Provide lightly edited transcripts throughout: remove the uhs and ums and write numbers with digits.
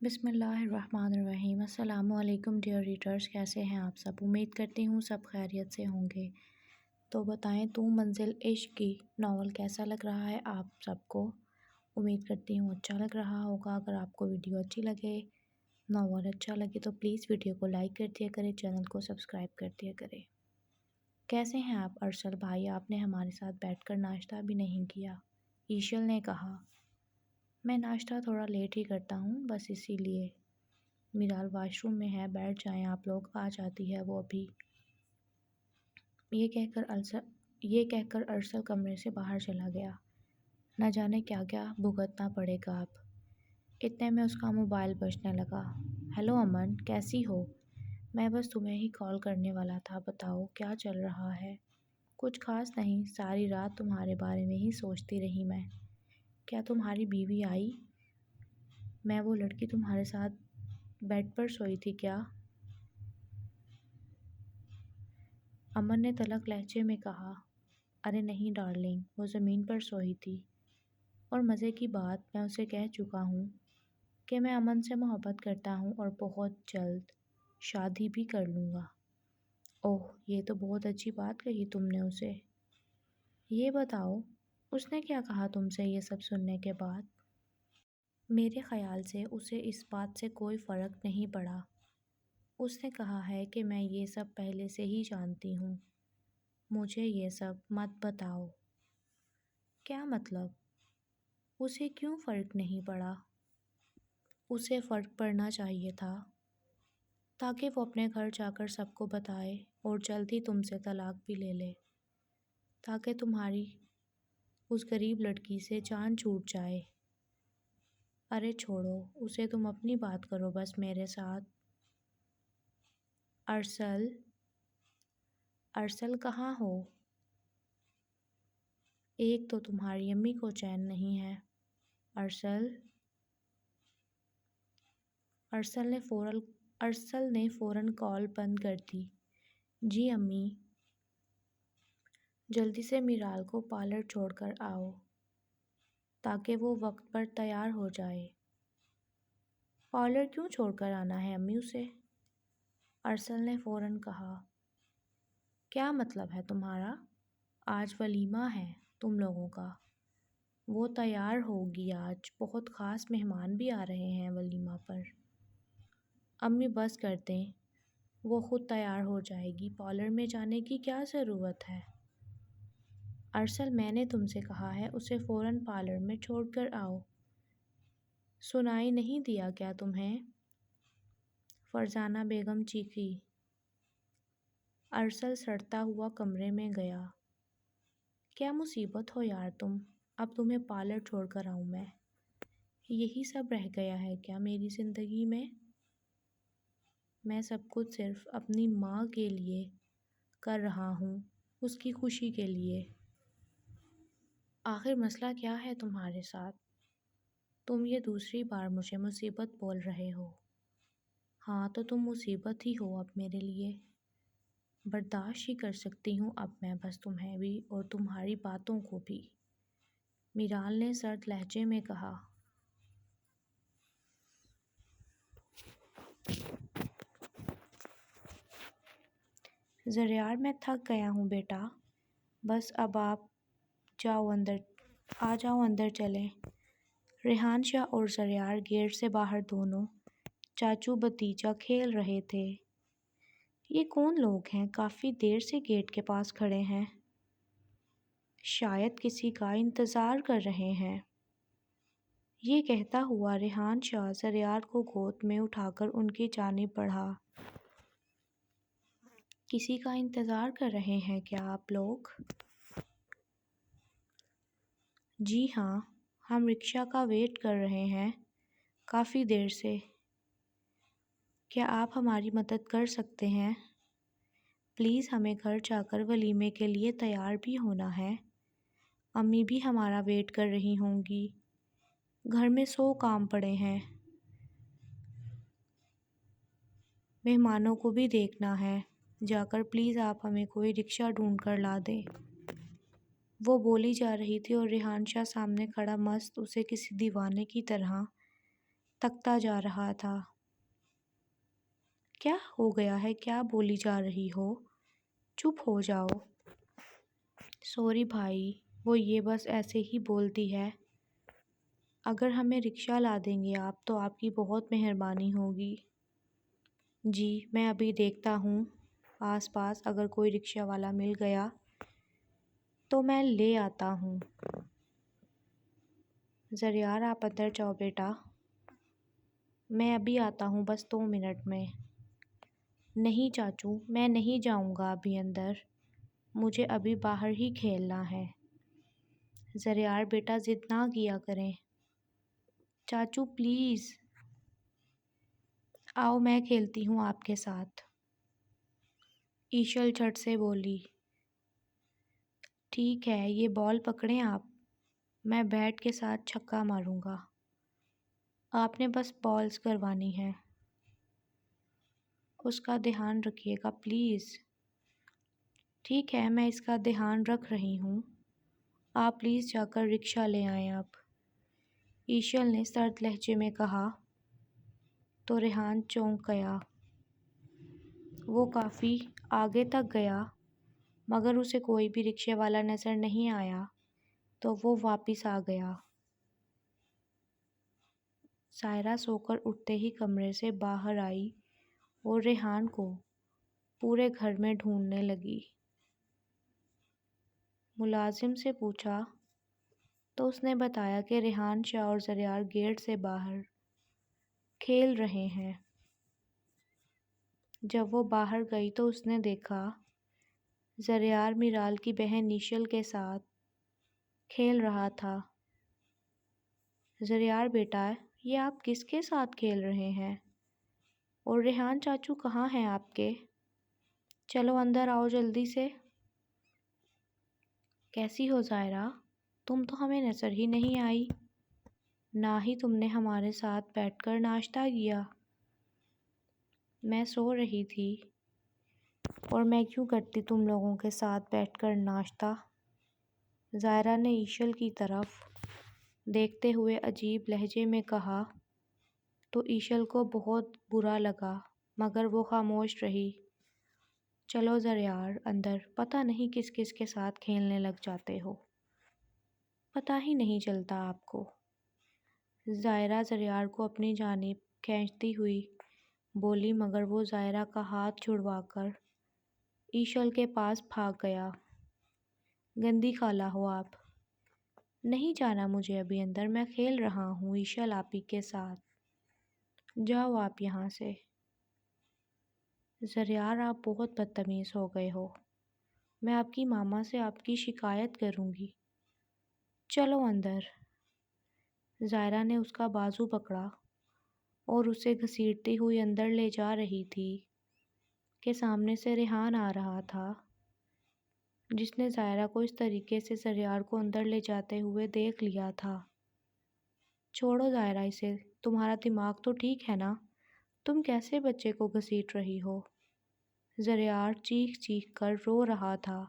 بسم اللہ الرحمن الرحیم۔ السلام علیکم ڈیئر ریڈرز، کیسے ہیں آپ سب؟ امید کرتی ہوں سب خیریت سے ہوں گے۔ تو بتائیں تو منزل عشق کی ناول کیسا لگ رہا ہے آپ سب کو؟ امید کرتی ہوں اچھا لگ رہا ہوگا۔ اگر آپ کو ویڈیو اچھی لگے، ناول اچھا لگے تو پلیز ویڈیو کو لائک کر دیا کریں، چینل کو سبسکرائب کر دیا کریں۔ کیسے ہیں آپ ارسل بھائی؟ آپ نے ہمارے ساتھ بیٹھ کر ناشتہ بھی نہیں کیا، ایشل نے کہا۔ میں ناشتہ تھوڑا لیٹ ہی کرتا ہوں، بس اسی لیے۔ میرال واش روم میں ہے، بیٹھ جائیں آپ لوگ، آ جاتی ہے وہ ابھی۔ یہ کہہ کر ارسل کمرے سے باہر چلا گیا۔ نہ جانے کیا کیا بھگتنا پڑے گا اب۔ اتنے میں اس کا موبائل بجنے لگا۔ ہیلو امن، کیسی ہو؟ میں بس تمہیں ہی کال کرنے والا تھا، بتاؤ کیا چل رہا ہے؟ کچھ خاص نہیں، ساری رات تمہارے بارے میں ہی سوچتی رہی میں۔ کیا تمہاری بیوی آئی؟ میں وہ لڑکی تمہارے ساتھ بیڈ پر سوئی تھی کیا؟ امن نے تلخ لہجے میں کہا۔ ارے نہیں ڈارلنگ، وہ زمین پر سوئی تھی، اور مزے کی بات میں اسے کہہ چکا ہوں کہ میں امن سے محبت کرتا ہوں اور بہت جلد شادی بھی کر لوں گا۔ اوہ، یہ تو بہت اچھی بات کہی تم نے اسے۔ یہ بتاؤ اس نے کیا کہا تم سے یہ سب سننے کے بعد؟ میرے خیال سے اسے اس بات سے کوئی فرق نہیں پڑا۔ اس نے کہا ہے کہ میں یہ سب پہلے سے ہی جانتی ہوں، مجھے یہ سب مت بتاؤ۔ کیا مطلب؟ اسے کیوں فرق نہیں پڑا؟ اسے فرق پڑنا چاہیے تھا، تاکہ وہ اپنے گھر جا کر سب کو بتائے اور جلد ہی تم سے طلاق بھی لے لے، تاکہ تمہاری اس غریب لڑکی سے جان چھوٹ جائے۔ ارے چھوڑو اسے، تم اپنی بات کرو بس میرے ساتھ۔ ارسل کہاں ہو؟ ایک تو تمہاری امی کو چین نہیں ہے۔ ارسل نے فوراً کال بند کر دی۔ جی امی، جلدی سے میرال کو پارلر چھوڑ کر آؤ، تاکہ وہ وقت پر تیار ہو جائے۔ پارلر کیوں چھوڑ کر آنا ہے امی اسے؟ ارسل نے فوراً کہا۔ کیا مطلب ہے تمہارا؟ آج ولیمہ ہے تم لوگوں کا، وہ تیار ہوگی آج، بہت خاص مہمان بھی آ رہے ہیں ولیمہ پر۔ امی بس کر دیں، وہ خود تیار ہو جائے گی، پارلر میں جانے کی کیا ضرورت ہے؟ ارسل، میں نے تم سے کہا ہے اسے فوراً پارلر میں چھوڑ کر آؤ، سنائی نہیں دیا کیا تمہیں؟ فرزانہ بیگم چیخی۔ ارسل سڑتا ہوا کمرے میں گیا۔ کیا مصیبت ہو یار تم، اب تمہیں پارلر چھوڑ کر آؤں میں؟ یہی سب رہ گیا ہے کیا میری زندگی میں؟ میں سب کچھ صرف اپنی ماں کے لیے کر رہا ہوں، اس کی خوشی کے لیے۔ آخر مسئلہ کیا ہے تمہارے ساتھ؟ تم یہ دوسری بار مجھے مصیبت بول رہے ہو۔ ہاں تو تم مصیبت ہی ہو اب میرے لیے۔ برداشت ہی کر سکتی ہوں اب میں بس تمہیں بھی اور تمہاری باتوں کو بھی، میرال نے سرد لہجے میں کہا۔ زریار، میں تھک گیا ہوں بیٹا، بس اب آ جاؤ اندر چلیں۔ ریحان شاہ اور زریار گیٹ سے باہر دونوں چاچو بھتیجا کھیل رہے تھے۔ یہ کون لوگ ہیں؟ کافی دیر سے گیٹ کے پاس کھڑے ہیں، شاید کسی کا انتظار کر رہے ہیں۔ یہ کہتا ہوا ریحان شاہ زریار کو گود میں اٹھا کر ان کی جانب بڑھا۔ کسی کا انتظار کر رہے ہیں کیا آپ لوگ؟ جی ہاں، ہم رکشہ کا ویٹ کر رہے ہیں کافی دیر سے۔ کیا آپ ہماری مدد کر سکتے ہیں؟ پلیز، ہمیں گھر جا کر ولیمے کے لیے تیار بھی ہونا ہے، امی بھی ہمارا ویٹ کر رہی ہوں گی، گھر میں 100 کام پڑے ہیں، مہمانوں کو بھی دیکھنا ہے، جا کر پلیز آپ ہمیں کوئی رکشہ ڈھونڈ کر لا دیں۔ وہ بولی جا رہی تھی اور ریحان شاہ سامنے کھڑا مست اسے کسی دیوانے کی طرح تکتا جا رہا تھا۔ کیا ہو گیا ہے؟ کیا بولی جا رہی ہو؟ چپ ہو جاؤ۔ سوری بھائی، وہ یہ بس ایسے ہی بولتی ہے۔ اگر ہمیں رکشہ لا دیں گے آپ تو آپ کی بہت مہربانی ہوگی۔ جی میں ابھی دیکھتا ہوں آس پاس، اگر کوئی رکشہ والا مل گیا تو میں لے آتا ہوں۔ زریار آپ اندر جاؤ بیٹا، میں ابھی آتا ہوں بس 2 منٹ میں۔ نہیں چاچو، میں نہیں جاؤں گا ابھی اندر، مجھے ابھی باہر ہی کھیلنا ہے۔ زریار بیٹا ضد نہ کیا کریں۔ چاچو پلیز، آؤ میں کھیلتی ہوں آپ کے ساتھ۔ ایشل جھٹ سے بولی۔ ٹھیک ہے، یہ بال پکڑیں آپ، میں بیٹ کے ساتھ چھکا ماروں گا، آپ نے بس بالز کروانی ہے۔ اس کا دھیان رکھیے گا پلیز۔ ٹھیک ہے، میں اس کا دھیان رکھ رہی ہوں، آپ پلیز جا کر رکشہ لے آئیں آپ، ایشل نے سرد لہجے میں کہا۔ تو ریحان چونک گیا۔ وہ کافی آگے تک گیا مگر اسے کوئی بھی رکشے والا نظر نہیں آیا تو وہ واپس آ گیا۔ سائرہ سو کر اٹھتے ہی کمرے سے باہر آئی اور ریحان کو پورے گھر میں ڈھونڈنے لگی۔ ملازم سے پوچھا تو اس نے بتایا کہ ریحان شاہ اور زریار گیٹ سے باہر کھیل رہے ہیں۔ جب وہ باہر گئی تو اس نے دیکھا زریار میرال کی بہن نیشل کے ساتھ کھیل رہا تھا۔ زریار بیٹا، یہ آپ کس کے ساتھ کھیل رہے ہیں؟ اور ریحان چاچو کہاں ہیں آپ کے؟ چلو اندر آؤ جلدی سے۔ کیسی ہو زائرہ؟ تم تو ہمیں نظر ہی نہیں آئی، نہ ہی تم نے ہمارے ساتھ بیٹھ کر ناشتہ کیا۔ میں سو رہی تھی، اور میں کیوں کرتی تم لوگوں کے ساتھ بیٹھ کر ناشتہ؟ زائرہ نے ایشل کی طرف دیکھتے ہوئے عجیب لہجے میں کہا تو ایشل کو بہت برا لگا مگر وہ خاموش رہی۔ چلو زریار اندر، پتہ نہیں کس کس کے ساتھ کھیلنے لگ جاتے ہو، پتہ ہی نہیں چلتا آپ کو۔ زائرہ زریار کو اپنی جانب کھینچتی ہوئی بولی مگر وہ زائرہ کا ہاتھ چھڑوا کر ایشل کے پاس بھاگ گیا۔ گندی خالہ ہو آپ، نہیں جانا مجھے ابھی اندر، میں کھیل رہا ہوں ایشل آپی کے ساتھ، جاؤ آپ یہاں سے۔ زریار آپ بہت بدتمیز ہو گئے ہو، میں آپ کی ماما سے آپ کی شکایت کروں گی، چلو اندر۔ زائرہ نے اس کا بازو پکڑا اور اسے گھسیٹتی ہوئی اندر لے جا رہی تھی کہ سامنے سے ریحان آ رہا تھا جس نے زائرہ کو اس طریقے سے زریار کو اندر لے جاتے ہوئے دیکھ لیا تھا۔ چھوڑو زائرہ اسے، تمہارا دماغ تو ٹھیک ہے نا؟ تم کیسے بچے کو گھسیٹ رہی ہو؟ زریار چیخ چیخ کر رو رہا تھا۔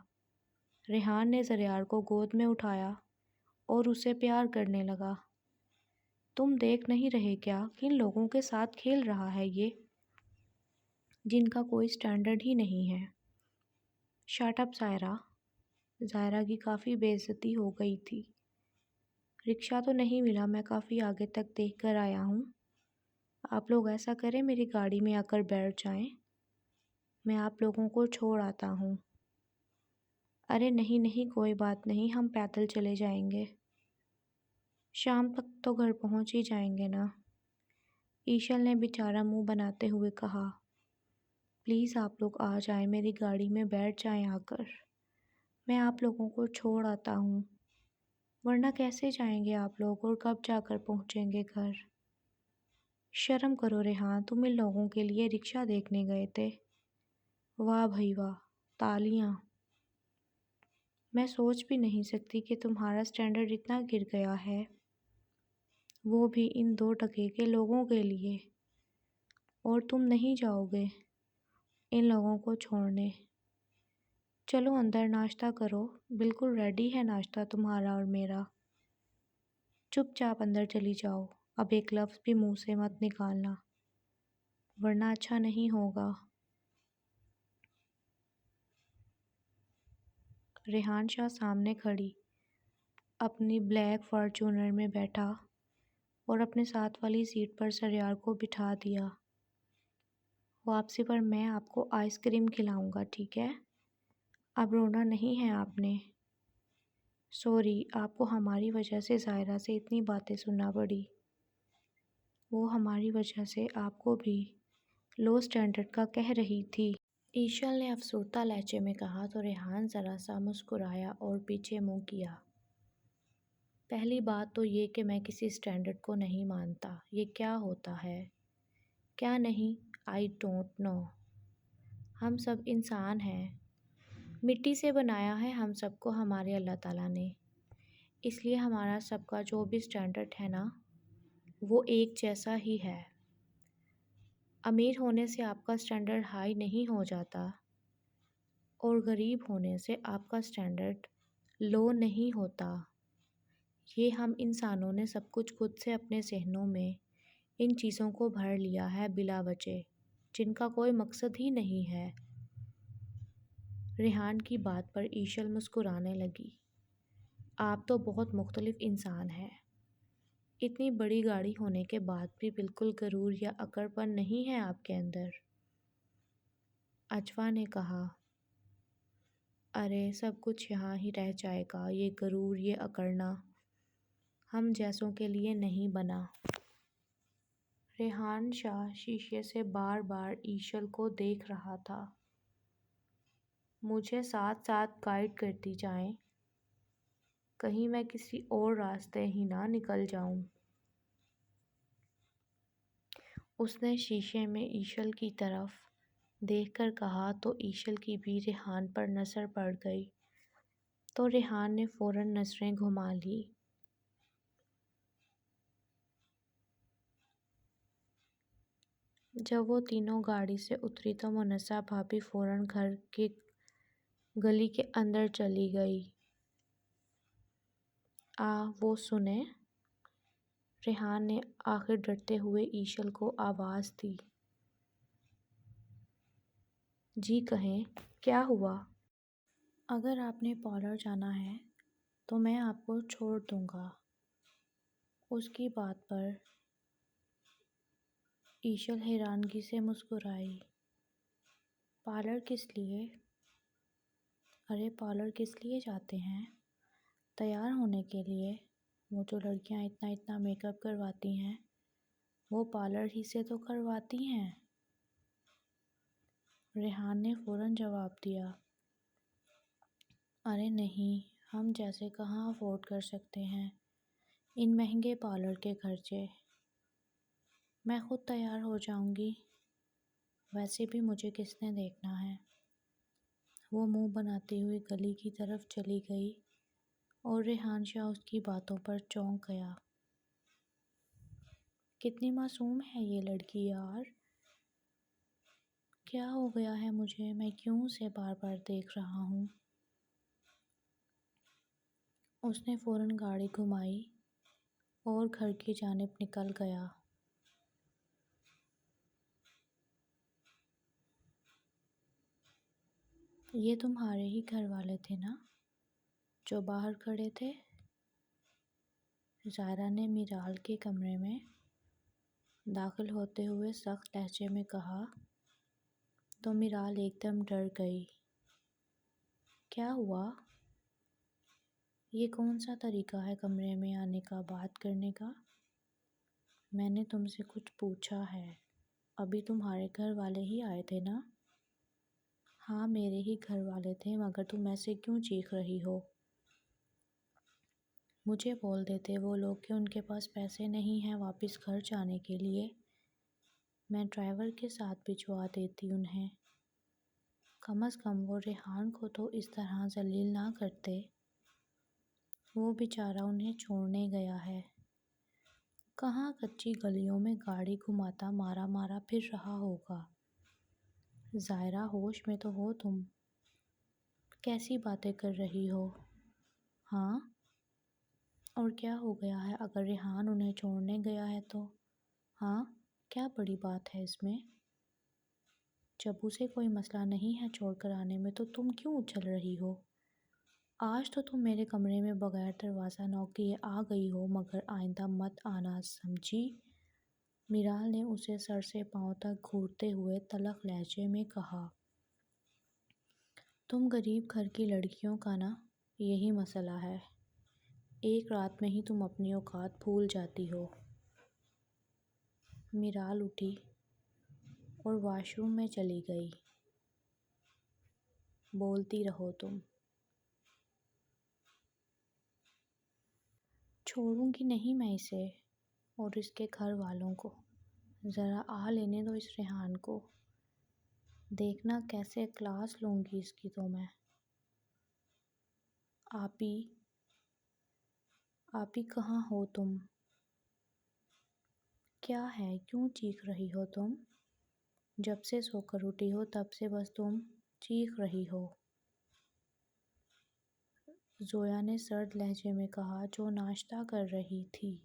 ریحان نے زریار کو گود میں اٹھایا اور اسے پیار کرنے لگا۔ تم دیکھ نہیں رہے کیا کن لوگوں کے ساتھ کھیل رہا ہے یہ، جن کا کوئی سٹینڈرڈ ہی نہیں ہے۔ Shut up Zaira. زائرہ کی کافی بے عزتی ہو گئی تھی۔ رکشہ تو نہیں ملا، میں کافی آگے تک دیکھ کر آیا ہوں، آپ لوگ ایسا کریں میری گاڑی میں آ کر بیٹھ جائیں، میں آپ لوگوں کو چھوڑ آتا ہوں۔ ارے نہیں نہیں، کوئی بات نہیں، ہم پیدل چلے جائیں گے، شام تک تو گھر پہنچ ہی جائیں گے نا۔ ایشل نے بیچارہ منہ بناتے ہوئے کہا۔ پلیز آپ لوگ آ جائیں، میری گاڑی میں بیٹھ جائیں آ کر، میں آپ لوگوں کو چھوڑ آتا ہوں، ورنہ کیسے جائیں گے آپ لوگ اور کب جا کر پہنچیں گے گھر؟ شرم کرو ریحان، تم ان لوگوں کے لیے رکشہ دیکھنے گئے تھے؟ واہ بھائی واہ، تالیاں! میں سوچ بھی نہیں سکتی کہ تمہارا سٹینڈرڈ اتنا گر گیا ہے، وہ بھی ان 2 ٹکے کے لوگوں کے لیے، اور تم نہیں جاؤ گے ان لوگوں کو چھوڑنے۔ چلو اندر ناشتہ کرو، بالکل ریڈی ہے ناشتہ تمہارا اور میرا، چپ چاپ اندر چلی جاؤ، اب ایک لفظ بھی منہ سے مت نکالنا ورنہ اچھا نہیں ہوگا۔ ریحان شاہ سامنے کھڑی اپنی بلیک فارچونر میں بیٹھا اور اپنے ساتھ والی سیٹ پر سریار کو بٹھا دیا۔ واپسی پر میں آپ کو آئس کریم کھلاؤں گا، ٹھیک ہے؟ اب رونا نہیں ہے آپ نے۔ سوری، آپ کو ہماری وجہ سے ظاہرہ سے اتنی باتیں سننا پڑی۔ وہ ہماری وجہ سے آپ کو بھی لو سٹینڈرڈ کا کہہ رہی تھی۔ ایشل نے افسردہ لہجے میں کہا تو ریحان ذرا سا مسکرایا اور پیچھے منہ کیا۔ پہلی بات تو یہ کہ میں کسی سٹینڈرڈ کو نہیں مانتا۔ یہ کیا ہوتا ہے؟ کیا نہیں؟ I don't know. ہم سب انسان ہیں، مٹی سے بنایا ہے ہم سب کو ہمارے اللہ تعالیٰ نے، اس لیے ہمارا سب کا جو بھی سٹینڈرڈ ہے نا وہ ایک جیسا ہی ہے۔ امیر ہونے سے آپ کا سٹینڈرڈ ہائی نہیں ہو جاتا اور غریب ہونے سے آپ کا سٹینڈرڈ لو نہیں ہوتا۔ یہ ہم انسانوں نے سب کچھ خود سے اپنے ذہنوں میں ان چیزوں کو بھر لیا ہے بلا وجہ، جن کا کوئی مقصد ہی نہیں ہے۔ ریحان کی بات پر ایشل مسکرانے لگی۔ آپ تو بہت مختلف انسان ہیں۔ اتنی بڑی گاڑی ہونے کے بعد بھی بالکل غرور یا اکڑ پن نہیں ہے آپ کے اندر۔ اجوا نے کہا، ارے سب کچھ یہاں ہی رہ جائے گا، یہ غرور، یہ اکڑنا ہم جیسوں کے لیے نہیں بنا۔ ریحان شاہ شیشے سے بار بار ایشل کو دیکھ رہا تھا۔ مجھے ساتھ ساتھ گائیڈ کرتی جائیں، کہیں میں کسی اور راستے ہی نہ نکل جاؤں۔ اس نے شیشے میں ایشل کی طرف دیکھ کر کہا تو ایشل کی بھی ریحان پر نظر پڑ گئی تو ریحان نے فوراً نظریں گھما لی۔ جب وہ تینوں گاڑی سے اتری تو منسا بھابھی فوراً گھر کے گلی کے اندر چلی گئی۔ وہ سنیں، ریحان نے آخر ڈرتے ہوئے ایشل کو آواز دی۔ جی کہیں، کیا ہوا؟ اگر آپ نے پارلر جانا ہے تو میں آپ کو چھوڑ دوں گا۔ اس کی بات پر ایشل حیرانگی سے مسکرائی۔ پارلر کس لیے؟ ارے پارلر کس لیے جاتے ہیں؟ تیار ہونے کے لیے۔ وہ جو لڑکیاں اتنا اتنا میک اپ کرواتی ہیں وہ پارلر ہی سے تو کرواتی ہیں۔ ریحان نے فوراً جواب دیا، ارے نہیں، ہم جیسے کہاں افورڈ کر سکتے ہیں ان مہنگے پارلر کے خرچے۔ میں خود تیار ہو جاؤں گی، ویسے بھی مجھے کس نے دیکھنا ہے۔ وہ منہ بناتی ہوئی گلی کی طرف چلی گئی اور ریحان شاہ اس کی باتوں پر چونک گیا۔ کتنی معصوم ہے یہ لڑکی یار، کیا ہو گیا ہے مجھے، میں کیوں اسے بار بار دیکھ رہا ہوں؟ اس نے فوراً گاڑی گھمائی اور گھر کی جانب نکل گیا۔ یہ تمہارے ہی گھر والے تھے نا جو باہر کھڑے تھے؟ زائرہ نے میرال کے کمرے میں داخل ہوتے ہوئے سخت لہجے میں کہا تو میرال ایک دم ڈر گئی۔ کیا ہوا؟ یہ کون سا طریقہ ہے کمرے میں آنے کا، بات کرنے کا؟ میں نے تم سے کچھ پوچھا ہے، ابھی تمہارے گھر والے ہی آئے تھے نا؟ ہاں میرے ہی گھر والے تھے، مگر تم ایسے کیوں چیخ رہی ہو؟ مجھے بول دیتے وہ لوگ کہ ان کے پاس پیسے نہیں ہیں واپس گھر جانے کے لیے، میں ڈرائیور کے ساتھ بھجوا دیتی انہیں۔ کم از کم وہ ریحان کو تو اس طرح ذلیل نہ کرتے، وہ بیچارہ انہیں چھوڑنے گیا ہے، کہاں کچی گلیوں میں گاڑی گھماتا مارا مارا پھر رہا ہوگا۔ زائرہ ہوش میں تو ہو تم؟ کیسی باتیں کر رہی ہو؟ ہاں اور کیا ہو گیا ہے اگر ریحان انہیں چھوڑنے گیا ہے تو؟ ہاں، کیا بڑی بات ہے اس میں؟ جب اسے کوئی مسئلہ نہیں ہے چھوڑ کر آنے میں تو تم کیوں اچھل رہی ہو؟ آج تو تم میرے کمرے میں بغیر دروازہ نوک کیے آ گئی ہو، مگر آئندہ مت آنا، سمجھی؟ میرال نے اسے سر سے پاؤں تک گھورتے ہوئے تلخ لہجے میں کہا۔ تم غریب گھر کی لڑکیوں کا نا یہی مسئلہ ہے، ایک رات میں ہی تم اپنی اوقات بھول جاتی ہو۔ میرال اٹھی اور واش روم میں چلی گئی۔ بولتی رہو تم۔ چھوڑوں گی نہیں میں اسے اور اس کے گھر والوں کو، ذرا آ لینے دو اس ریحان کو، دیکھنا کیسے کلاس لوں گی اس کی تو میں۔ آپی، آپی کہاں ہو تم؟ کیا ہے، کیوں چیخ رہی ہو تم؟ جب سے سو کر اٹھی ہو تب سے بس تم چیخ رہی ہو، زویا نے سرد لہجے میں کہا جو ناشتہ کر رہی تھی۔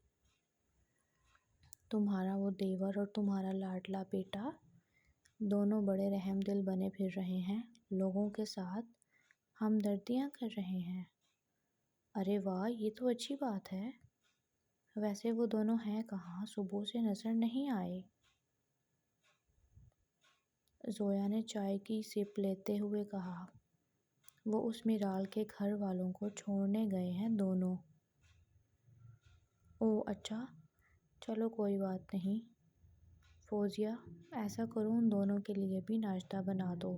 تمہارا وہ دیور اور تمہارا لاڈلا بیٹا دونوں بڑے رحم دل بنے پھر رہے ہیں، لوگوں کے ساتھ ہمدردیاں کر رہے ہیں۔ ارے واہ، یہ تو اچھی بات ہے۔ ویسے وہ دونوں ہیں کہاں؟ صبح سے نظر نہیں آئے۔ زویا نے چائے کی سپ لیتے ہوئے کہا۔ وہ اس میرال کے گھر والوں کو چھوڑنے گئے ہیں دونوں۔ اوہ اچھا، چلو کوئی بات نہیں۔ فوزیہ، ایسا کرو ان دونوں کے لیے بھی ناشتہ بنا دو،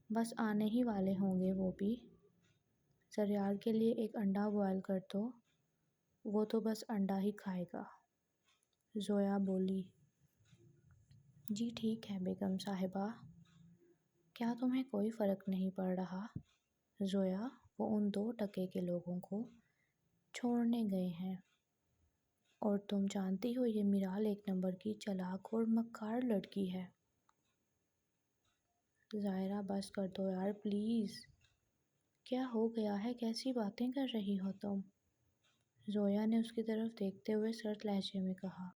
بس آنے ہی والے ہوں گے وہ بھی۔ سریار کے لیے ایک انڈا بوائل کر دو، وہ تو بس انڈا ہی کھائے گا۔ زویا بولی۔ جی ٹھیک ہے بیگم صاحبہ۔ کیا تمہیں کوئی فرق نہیں پڑ رہا؟ زویا، وہ ان 2 کے لوگوں کو چھوڑنے گئے ہیں، اور تم جانتی ہو یہ میرال ایک نمبر کی چالاک اور مکار لڑکی ہے۔ ظاہرہ بس کر دو یار پلیز، کیا ہو گیا ہے، کیسی باتیں کر رہی ہو تم؟ زویا نے اس کی طرف دیکھتے ہوئے سرد لہجے میں کہا۔